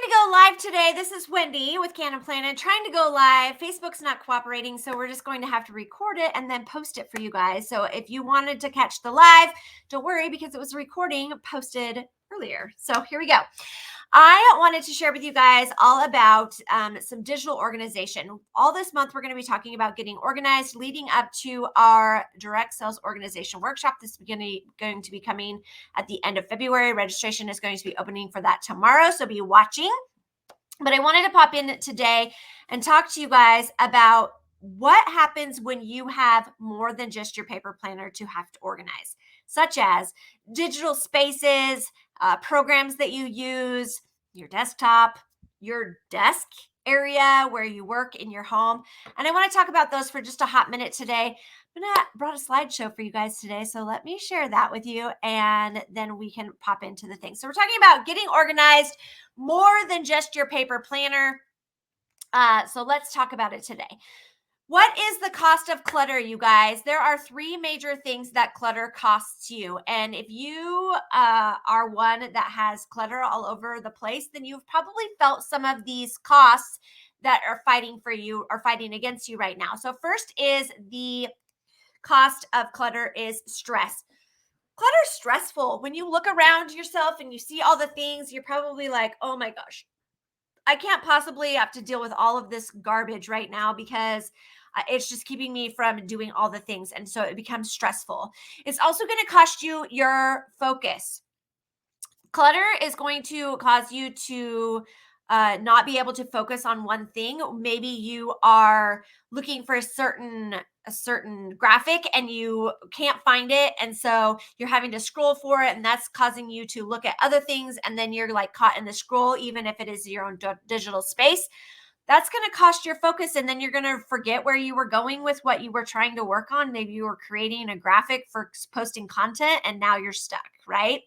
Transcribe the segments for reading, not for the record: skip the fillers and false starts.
to go live today. This is Wendy with Cannin Plannin, trying to go live. Facebook's not cooperating, so we're just going to have to record it and then post it for you guys. So if you wanted to catch the live, don't worry because it was a recording posted earlier. So here we go. I wanted to share with you guys all about some digital organization. All this month, we're going to be talking about getting organized leading up to our direct sales organization workshop. This is going to be coming at the end of February. Registration is going to be opening for that tomorrow, so be watching. But I wanted to pop in today and talk to you guys about what happens when you have more than just your paper planner to have to organize, such as digital spaces, programs that you use, your desktop, your desk area where you work in your home. And I want to talk about those for just a hot minute today. I brought a slideshow for you guys today, so let me share that with you, and then we can pop into the things. So we're talking about getting organized more than just your paper planner. So let's talk about it today. What is the cost of clutter, you guys? There are three major things that clutter costs you. And if you are one that has clutter all over the place, then you've probably felt some of these costs that are fighting for you or fighting against you right now. So first is the cost of clutter is stress. Clutter's stressful. When you look around yourself and you see all the things, you're probably like, oh my gosh, I can't possibly have to deal with all of this garbage right now because it's just keeping me from doing all the things. And so it becomes stressful. It's also going to cost you your focus. Clutter is going to cause you to not be able to focus on one thing. Maybe you are looking for a certain graphic and you can't find it, and so you're having to scroll for it, and that's causing you to look at other things, and then you're like caught in the scroll, even if it is your own digital space. That's going to cost your focus, and then you're going to forget where you were going with what you were trying to work on. Maybe you were creating a graphic for posting content, and now you're stuck, right?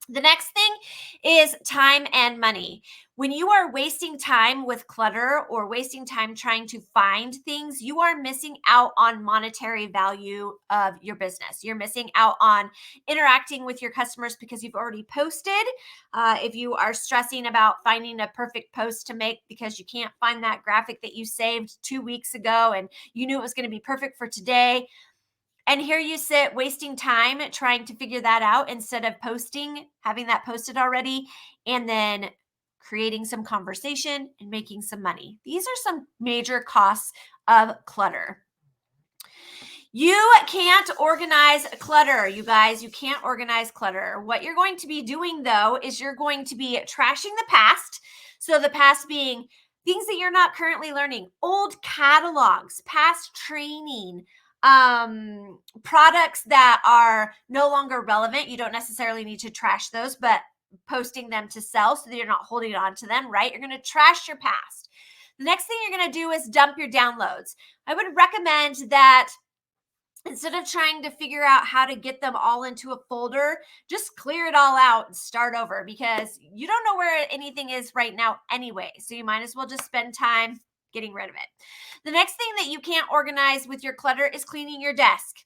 The next thing is time and money. When you are wasting time with clutter or wasting time trying to find things, you are missing out on monetary value of your business. You're missing out on interacting with your customers because you've already posted. If you are stressing about finding a perfect post to make because you can't find that graphic that you saved 2 weeks ago and you knew it was going to be perfect for today, and here you sit wasting time trying to figure that out instead of posting, having that posted already, and then creating some conversation and making some money. These are some major costs of clutter. You can't organize clutter, you guys. You can't organize clutter. What you're going to be doing, though, is you're going to be trashing the past. So the past being things that you're not currently learning, old catalogs, past training, products that are no longer relevant. You don't necessarily need to trash those, but posting them to sell so that you're not holding on to them, right? You're going to trash your past. The next thing you're going to do is dump your downloads. I would recommend that instead of trying to figure out how to get them all into a folder, just clear it all out and start over, because you don't know where anything is right now anyway. So you might as well just spend time getting rid of it. The next thing that you can't organize with your clutter is cleaning your desk.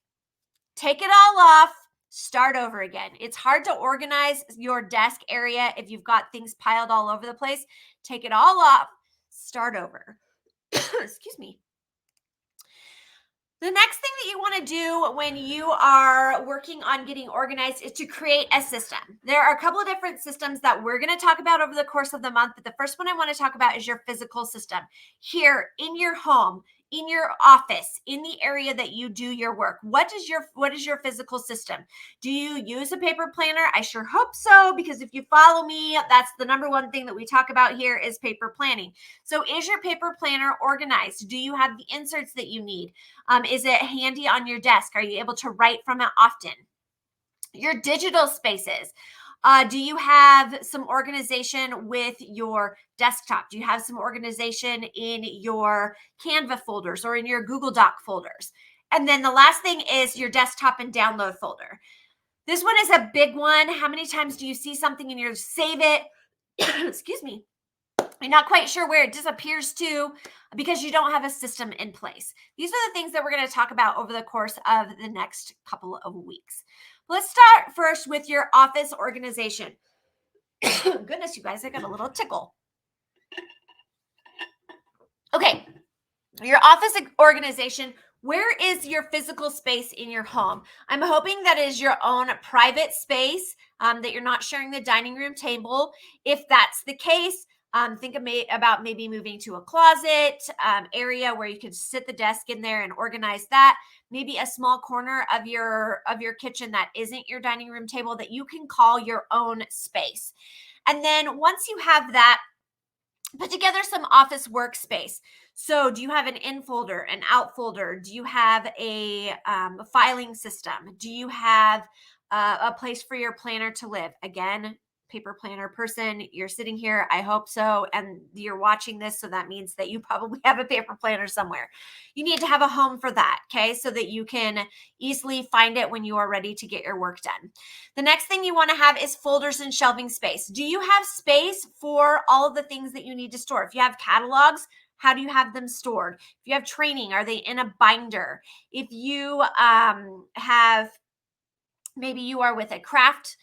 Take it all off, start over again. It's hard to organize your desk area if you've got things piled all over the place. Take it all off, start over. Excuse me. The next thing that you want to do when you are working on getting organized is to create a system. There are a couple of different systems that we're going to talk about over the course of the month, but the first one I want to talk about is your physical system. Here in your home, in your office, in the area that you do your work. What is your physical system? Do you use a paper planner? I sure hope so, because if you follow me, that's the number one thing that we talk about here is paper planning. So is your paper planner organized? Do you have the inserts that you need? Is it handy on your desk? Are you able to write from it often? Your digital spaces. Do you have some organization with your desktop? Do you have some organization in your Canva folders or in your Google Doc folders? And then the last thing is your desktop and download folder. This one is a big one. How many times do you see something and you save it? Excuse me. You're not quite sure where it disappears to because you don't have a system in place. These are the things that we're going to talk about over the course of the next couple of weeks. Let's start first with your office organization. Goodness, you guys, I got a little tickle. Your office organization, where is your physical space in your home? I'm hoping that is your own private space, that you're not sharing the dining room table. If that's the case, think about maybe moving to a closet area where you could sit the desk in there and organize that. Maybe a small corner of your kitchen that isn't your dining room table that you can call your own space. And then once you have that, put together some office workspace. So do you have an in folder, an out folder? Do you have a filing system? Do you have a place for your planner to live? Again, paper planner person, you're sitting here, I hope so, and you're watching this, so that means that you probably have a paper planner somewhere. You need to have a home for that, okay, so that you can easily find it when you are ready to get your work done. The next thing you want to have is folders and shelving space. Do you have space for all of the things that you need to store? If you have catalogs, how do you have them stored? If you have training, are they in a binder? If you have, maybe you are with a craft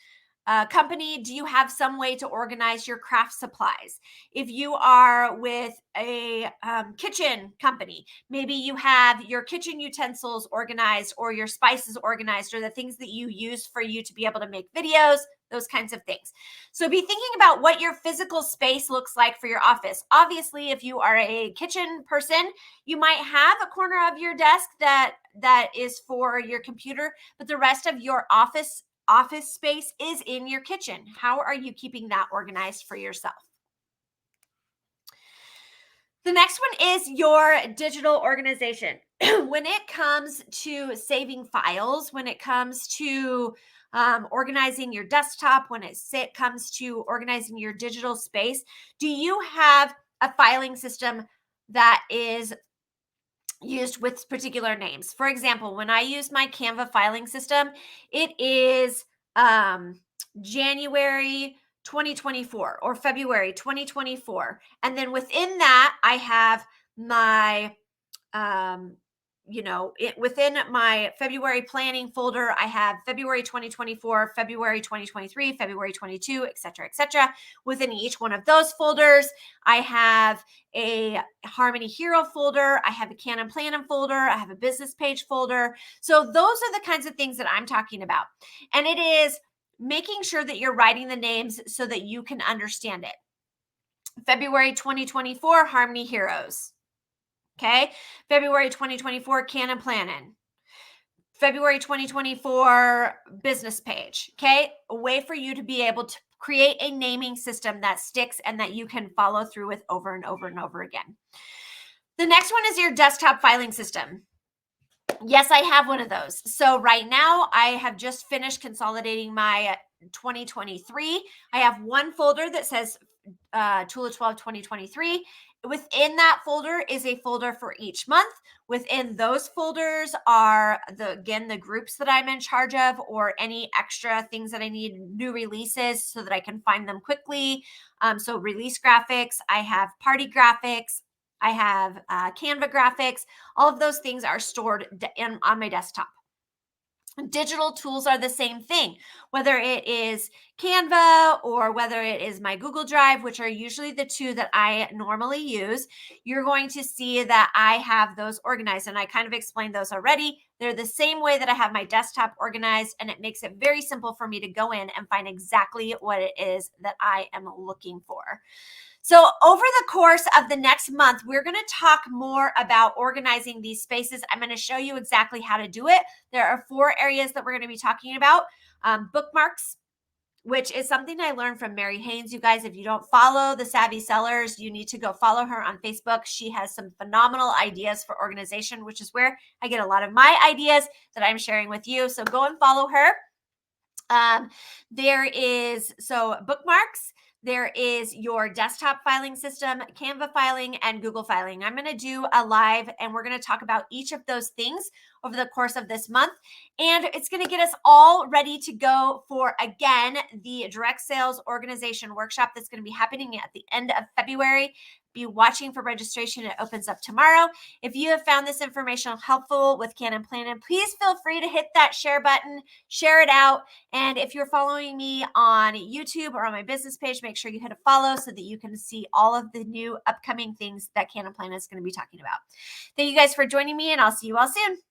company, do you have some way to organize your craft supplies? If you are with a kitchen company, maybe you have your kitchen utensils organized, or your spices organized, or the things that you use for you to be able to make videos, those kinds of things. So be thinking about what your physical space looks like for your office. Obviously, if you are a kitchen person, you might have a corner of your desk that is for your computer, but the rest of your office space is in your kitchen. How are you keeping that organized for yourself? The next one is your digital organization. When it comes to saving files, when it comes to organizing your desktop, when it comes to organizing your digital space, do you have a filing system that is used with particular names? For example, when I use my Canva filing system, it is January 2024 or February 2024. And then within that, I have my within my February planning folder, I have February 2024, February 2023, February 22, et cetera. Within each one of those folders, I have a Harmony Hero folder, I have a Cannin Plannin folder, I have a business page folder. So those are the kinds of things that I'm talking about. And it is making sure that you're writing the names so that you can understand it. February 2024, Harmony Heroes. Okay. February 2024, Cannin Plannin. February 2024, business page. Okay. A way for you to be able to create a naming system that sticks and that you can follow through with over and over and over again. The next one is your desktop filing system. Yes, I have one of those. So right now I have just finished consolidating my 2023. I have one folder that says Tula 12 2023. Within that folder is a folder for each month. Within those folders are the groups that I'm in charge of, or any extra things that I need, new releases, so that I can find them quickly. So release graphics, I have party graphics, I have Canva graphics. All of those things are stored on my desktop. Digital tools are the same thing, whether it is Canva or whether it is my Google Drive, which are usually the two that I normally use. You're going to see that I have those organized, and I kind of explained those already. They're the same way that I have my desktop organized, and it makes it very simple for me to go in and find exactly what it is that I am looking for. So over the course of the next month, we're going to talk more about organizing these spaces. I'm going to show you exactly how to do it. There are 4 areas that we're going to be talking about. Bookmarks, which is something I learned from Mary Haynes. You guys, if you don't follow the Savvy Sellers, you need to go follow her on Facebook. She has some phenomenal ideas for organization, which is where I get a lot of my ideas that I'm sharing with you. So go and follow her. Bookmarks. There is your desktop filing system, Canva filing, and Google filing. I'm going to do a live, and we're going to talk about each of those things over the course of this month. And it's going to get us all ready to go for, again, the direct sales organization workshop that's going to be happening at the end of February. be watching for registration. It opens up tomorrow. If you have found this information helpful with Cannin Plannin, please feel free to hit that share button, share it out. And if you're following me on YouTube or on my business page, make sure you hit a follow so that you can see all of the new upcoming things that Cannin Plannin is going to be talking about. Thank you guys for joining me, and I'll see you all soon.